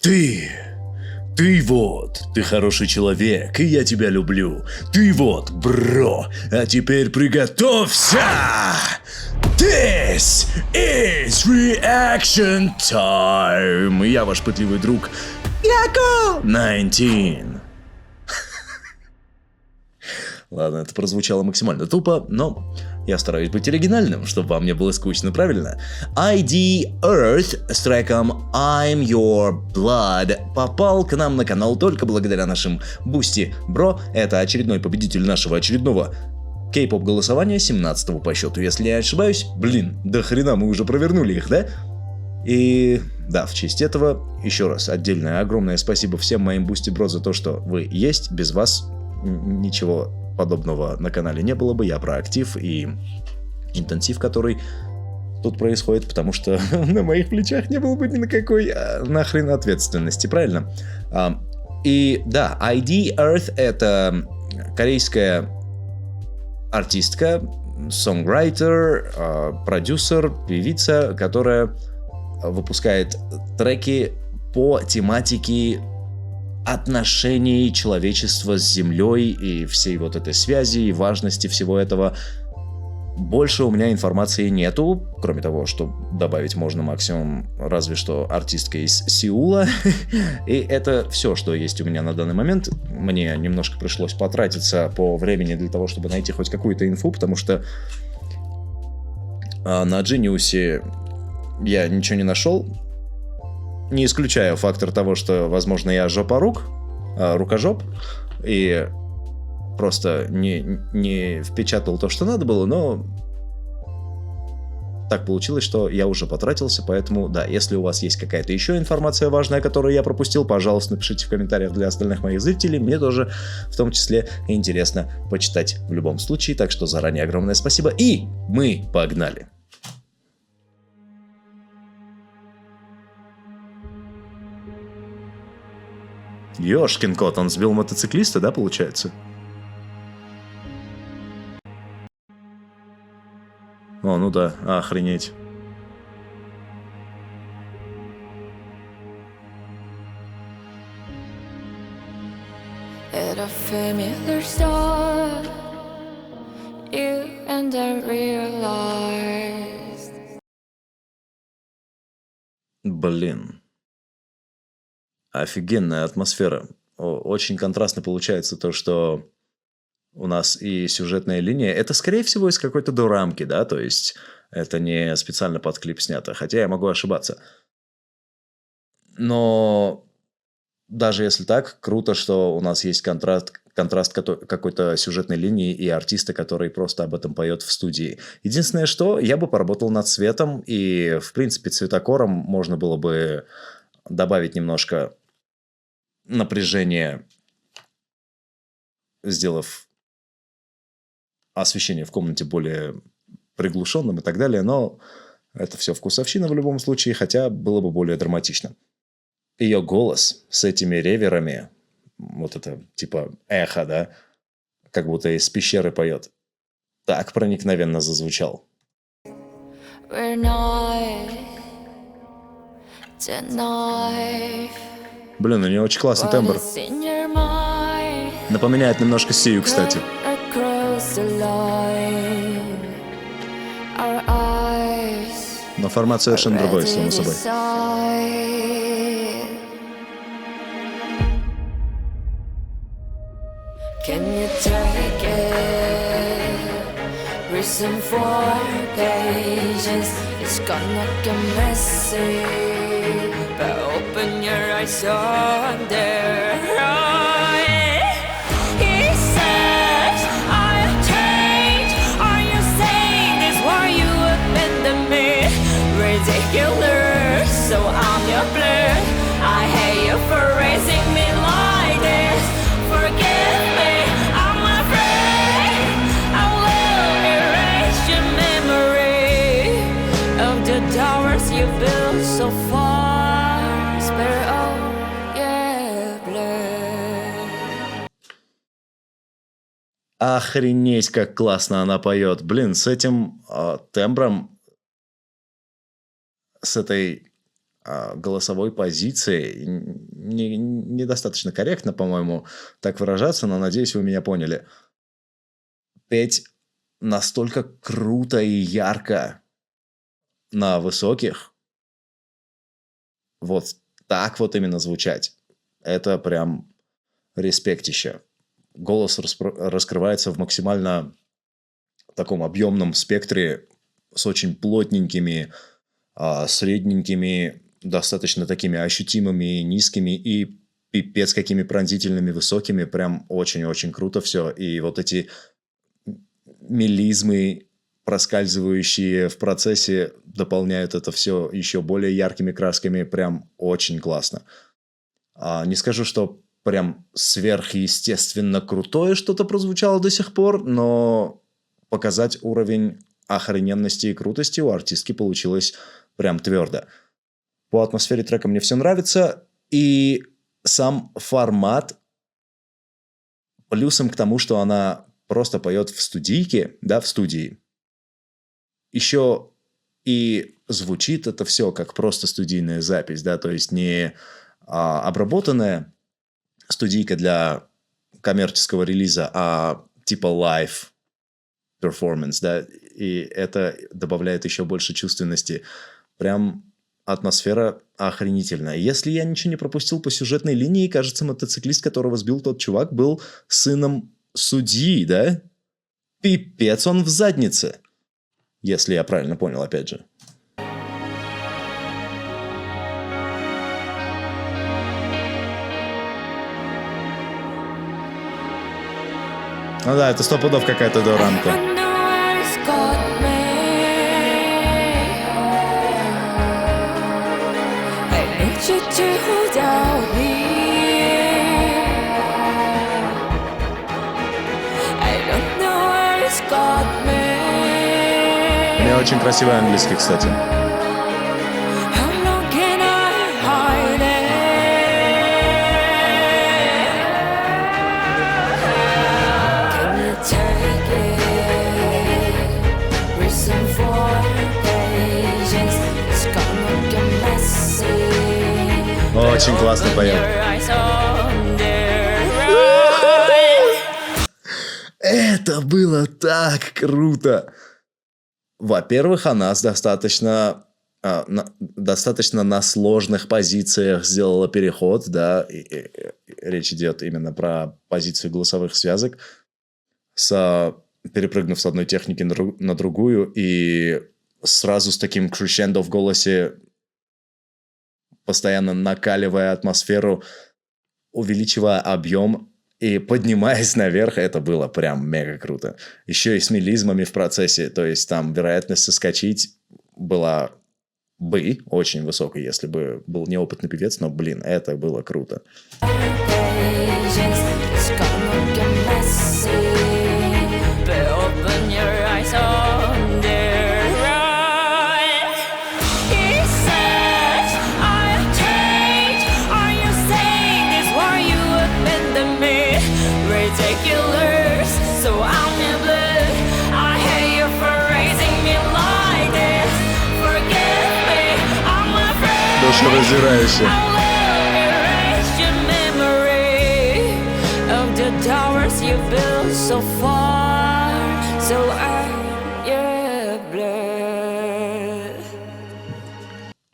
Ты... Ты вот, ты хороший человек, и я тебя люблю. Ты вот, бро, а теперь приготовься! This is reaction time! И я ваш пытливый друг, Яко 19. Ладно, это прозвучало максимально тупо, но я стараюсь быть оригинальным, чтобы вам не было скучно, правильно? ID Earth с треком I'm Your Blood попал к нам на канал только благодаря нашим Бусти Бро. Это очередной победитель нашего очередного кей-поп голосования, 17-го по счету, если я не ошибаюсь. Блин, до хрена мы уже провернули их, да? И да, в честь этого еще раз отдельное огромное спасибо всем моим Бусти Бро за то, что вы есть. Без вас ничего подобного на канале не было бы. Я про актив и интенсив, который тут происходит, потому что на моих плечах не было бы ни на какой нахрен ответственности, правильно? И да, ID Earth — это корейская артистка, сонграйтер, продюсер, певица, которая выпускает треки по тематике отношений человечества с Землей и всей вот этой связи и важности всего этого. Больше у меня информации нету, кроме того, что добавить можно максимум разве что артистка из Сеула. И это все, что есть у меня на данный момент. Мне немножко пришлось потратиться по времени для того, чтобы найти хоть какую-то инфу, потому что на Genius я ничего не нашел. Не исключаю фактор того, что, возможно, я жопорук, рукожоп, и просто не впечатал то, что надо было, но так получилось, что я уже потратился, поэтому, да, если у вас есть какая-то еще информация важная, которую я пропустил, пожалуйста, напишите в комментариях для остальных моих зрителей, мне тоже в том числе интересно почитать в любом случае, так что заранее огромное спасибо, и мы погнали! Ёшкин кот, он сбил мотоциклиста, да, получается? О, ну да, охренеть. Блин. Офигенная атмосфера. Очень контрастно получается то, что у нас и сюжетная линия. Это, скорее всего, из какой-то дорамки, да? То есть это не специально под клип снято. Хотя я могу ошибаться. Но даже если так, круто, что у нас есть контраст какой-то сюжетной линии и артиста, который просто об этом поет в студии. Единственное, что я бы поработал над цветом. И, в принципе, цветокором можно было бы добавить немножко напряжение, сделав освещение в комнате более приглушенным и так далее, но это все вкусовщина в любом случае, хотя было бы более драматично. Ее голос с этими реверами, вот это типа эхо, да, как будто из пещеры поет, так проникновенно зазвучал. Блин, у нее очень классный тембр. Напоминает немножко Сию, кстати. Но формат совершенно другой, само собой. But open your eyes on there. He says I'll change. Are you saying this while you abandon me? Ridiculous, so I'm your blood. I hate you for raising me like this. Forgive me, I'm afraid I will erase your memory of the towers you built so far. Охренеть, как классно она поет. Блин, с этим тембром, с этой голосовой позиции. Недостаточно корректно, по-моему, так выражаться, но надеюсь, вы меня поняли. Петь настолько круто и ярко на высоких, вот так вот именно звучать. Это прям респектище. Голос раскрывается в максимально таком объемном спектре с очень плотненькими, средненькими, достаточно такими ощутимыми низкими и пипец какими пронзительными высокими. Прям очень-очень круто все. И вот эти мелизмы, проскальзывающие в процессе, дополняют это все еще более яркими красками. Прям очень классно. Не скажу, что прям сверхъестественно крутое что-то прозвучало до сих пор, но показать уровень охрененности и крутости у артистки получилось прям твердо. По атмосфере трека мне все нравится, и сам формат плюсом к тому, что она просто поет в студийке, да, в студии, еще и звучит это все как просто студийная запись, да, то есть не обработанная студийка для коммерческого релиза, а типа live performance, да, и это добавляет еще больше чувственности. Прям атмосфера охренительная. Если я ничего не пропустил по сюжетной линии, кажется, мотоциклист, которого сбил тот чувак, был сыном судьи, да? Пипец он в заднице. Если я правильно понял, опять же. Ну да, это 100 пудов какая-то дуранка. У меня очень красивый английский, кстати. Очень классно поет. Это было так круто. Во-первых, она достаточно на сложных позициях сделала переход, да, и речь идет именно про позицию голосовых связок, перепрыгнув с одной техники на другую, и сразу с таким крещендо в голосе, постоянно накаливая атмосферу, увеличивая объем и поднимаясь наверх, это было прям мега круто. Еще и с мелизмами в процессе, то есть там вероятность соскочить была бы очень высокой, если бы был неопытный певец, но, блин, это было круто. Душераздирающе.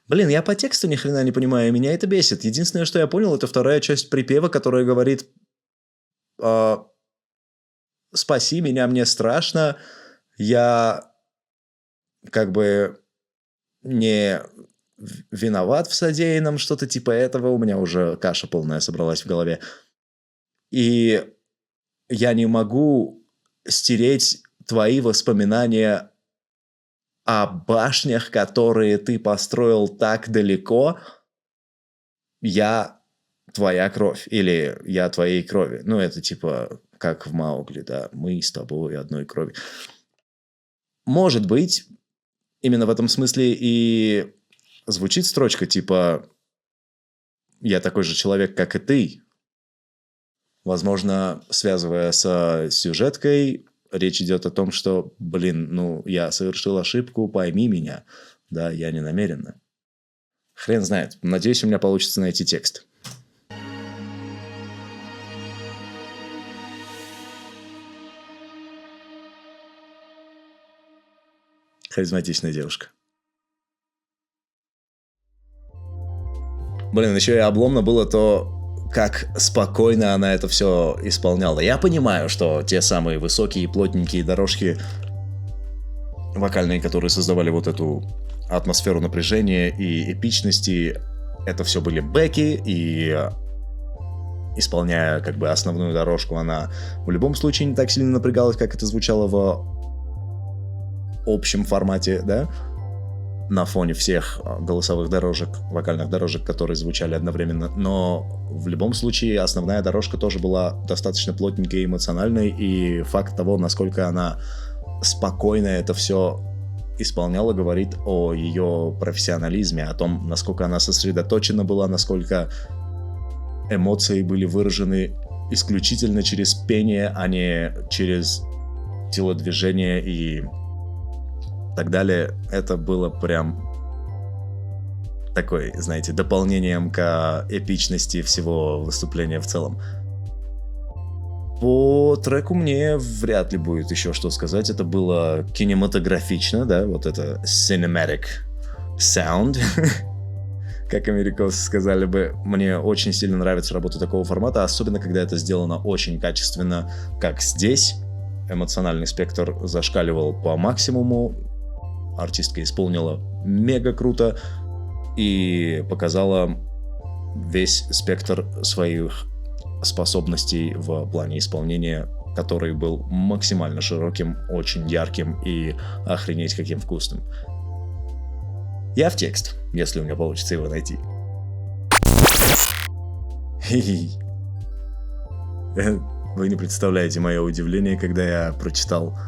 Блин, я по тексту ни хрена не понимаю, и меня это бесит. Единственное, что я понял, это вторая часть припева, которая говорит: «Спаси меня, мне страшно, я как бы не виноват в содеянном», что-то типа этого. У меня уже каша полная собралась в голове. И я не могу стереть твои воспоминания о башнях, которые ты построил так далеко. Я твоя кровь. Или я твоей крови. Ну, это типа как в Маугли, да. Мы с тобой одной крови. Может быть, именно в этом смысле и звучит строчка типа «Я такой же человек, как и ты». Возможно, связывая с сюжеткой, речь идет о том, что, блин, ну, я совершил ошибку, пойми меня. Да, я не намеренно. Хрен знает. Надеюсь, у меня получится найти текст. Харизматичная девушка. Блин, еще и обломно было то, как спокойно она это все исполняла. Я понимаю, что те самые высокие, плотненькие дорожки вокальные, которые создавали вот эту атмосферу напряжения и эпичности, это все были бэки, и исполняя как бы основную дорожку, она в любом случае не так сильно напрягалась, как это звучало в общем формате, да, на фоне всех голосовых дорожек, вокальных дорожек, которые звучали одновременно, но в любом случае основная дорожка тоже была достаточно плотненькой и эмоциональной, и факт того, насколько она спокойно это все исполняла, говорит о ее профессионализме, о том, насколько она сосредоточена была, насколько эмоции были выражены исключительно через пение, а не через телодвижение и так далее. Это было прям такой, знаете, дополнением к эпичности всего выступления в целом. По треку мне вряд ли будет еще что сказать. Это было кинематографично, да, вот это cinematic sound, как американцы сказали бы. Мне очень сильно нравится работа такого формата, особенно когда это сделано очень качественно, как здесь. Эмоциональный спектр зашкаливал по максимуму. Артистка исполнила мега круто и показала весь спектр своих способностей в плане исполнения, который был максимально широким, очень ярким и охренеть каким вкусным. Я в текст, если у меня получится его найти. Вы не представляете мое удивление, когда я прочитал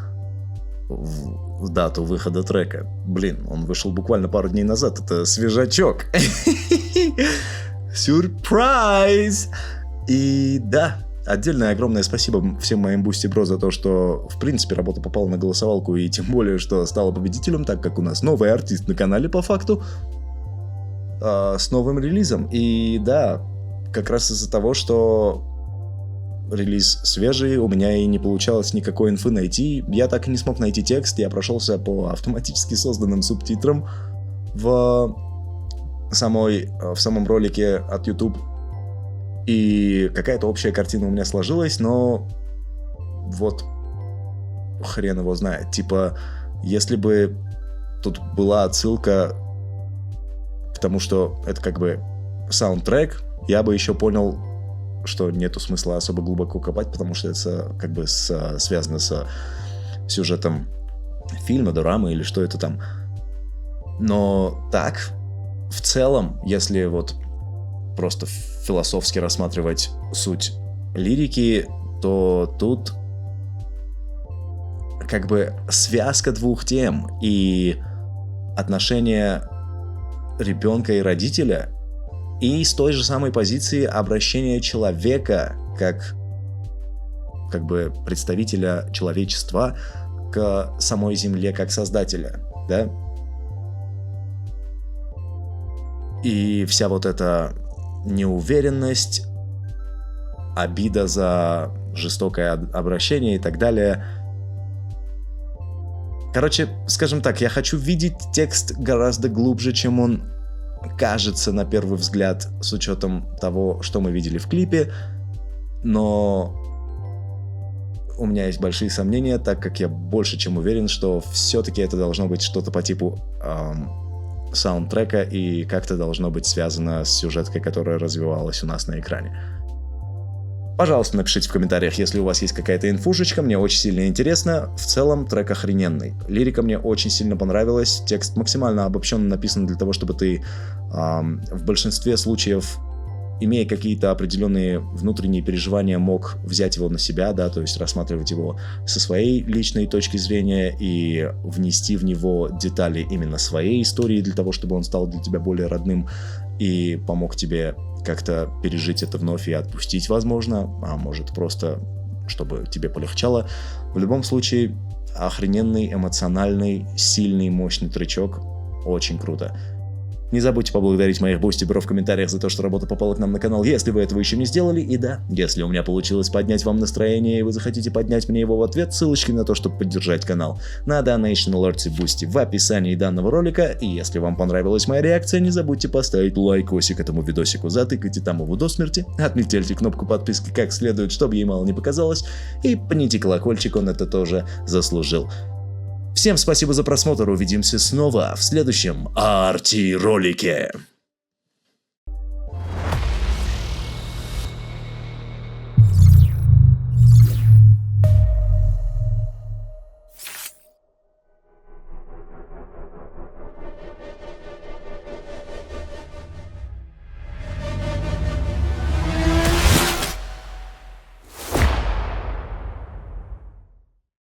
дату выхода трека. Блин, он вышел буквально пару дней назад. Это свежачок. Сюрприз! И да, отдельное огромное спасибо всем моим Boosty Bro за то, что в принципе работа попала на голосовалку, и тем более, что стала победителем, так как у нас новый артист на канале по факту с новым релизом. И да, как раз из-за того, что релиз свежий, у меня и не получалось никакой инфы найти. Я так и не смог найти текст, я прошелся по автоматически созданным субтитрам в самом ролике от YouTube. И какая-то общая картина у меня сложилась, но вот хрен его знает. Типа, если бы тут была отсылка к тому, что это как бы саундтрек, я бы еще понял, что нету смысла особо глубоко копать, потому что это как бы связано с сюжетом фильма, дорамы или что это там. Но так, в целом, если вот просто философски рассматривать суть лирики, то тут как бы связка двух тем, и отношения ребенка и родителя, и с той же самой позиции обращения человека как бы представителя человечества к самой Земле как создателя, да? И вся вот эта неуверенность, обида за жестокое обращение и так далее. Короче, скажем так, я хочу видеть текст гораздо глубже, чем он кажется на первый взгляд, с учетом того, что мы видели в клипе, но у меня есть большие сомнения, так как я больше чем уверен, что все-таки это должно быть что-то по типу саундтрека и как-то должно быть связано с сюжеткой, которая развивалась у нас на экране. Пожалуйста, напишите в комментариях, если у вас есть какая-то инфушечка, мне очень сильно интересно. В целом, трек охрененный. Лирика мне очень сильно понравилась, текст максимально обобщенно написан для того, чтобы ты в большинстве случаев, имея какие-то определенные внутренние переживания, мог взять его на себя, да, то есть рассматривать его со своей личной точки зрения и внести в него детали именно своей истории для того, чтобы он стал для тебя более родным и помог тебе как-то пережить это вновь и отпустить, возможно, а может просто, чтобы тебе полегчало. В любом случае, охрененный, эмоциональный, сильный, мощный тречок. Очень круто. Не забудьте поблагодарить моих бустиберов в комментариях за то, что работа попала к нам на канал, если вы этого еще не сделали. И да, если у меня получилось поднять вам настроение, и вы захотите поднять мне его в ответ, ссылочки на то, чтобы поддержать канал на Donation Alerts и Boosty в описании данного ролика. И если вам понравилась моя реакция, не забудьте поставить лайкосик этому видосику, затыкайте там его до смерти, отметьте кнопку подписки как следует, чтобы ей мало не показалось, и пните колокольчик, он это тоже заслужил. Всем спасибо за просмотр, увидимся снова в следующем арти-ролике.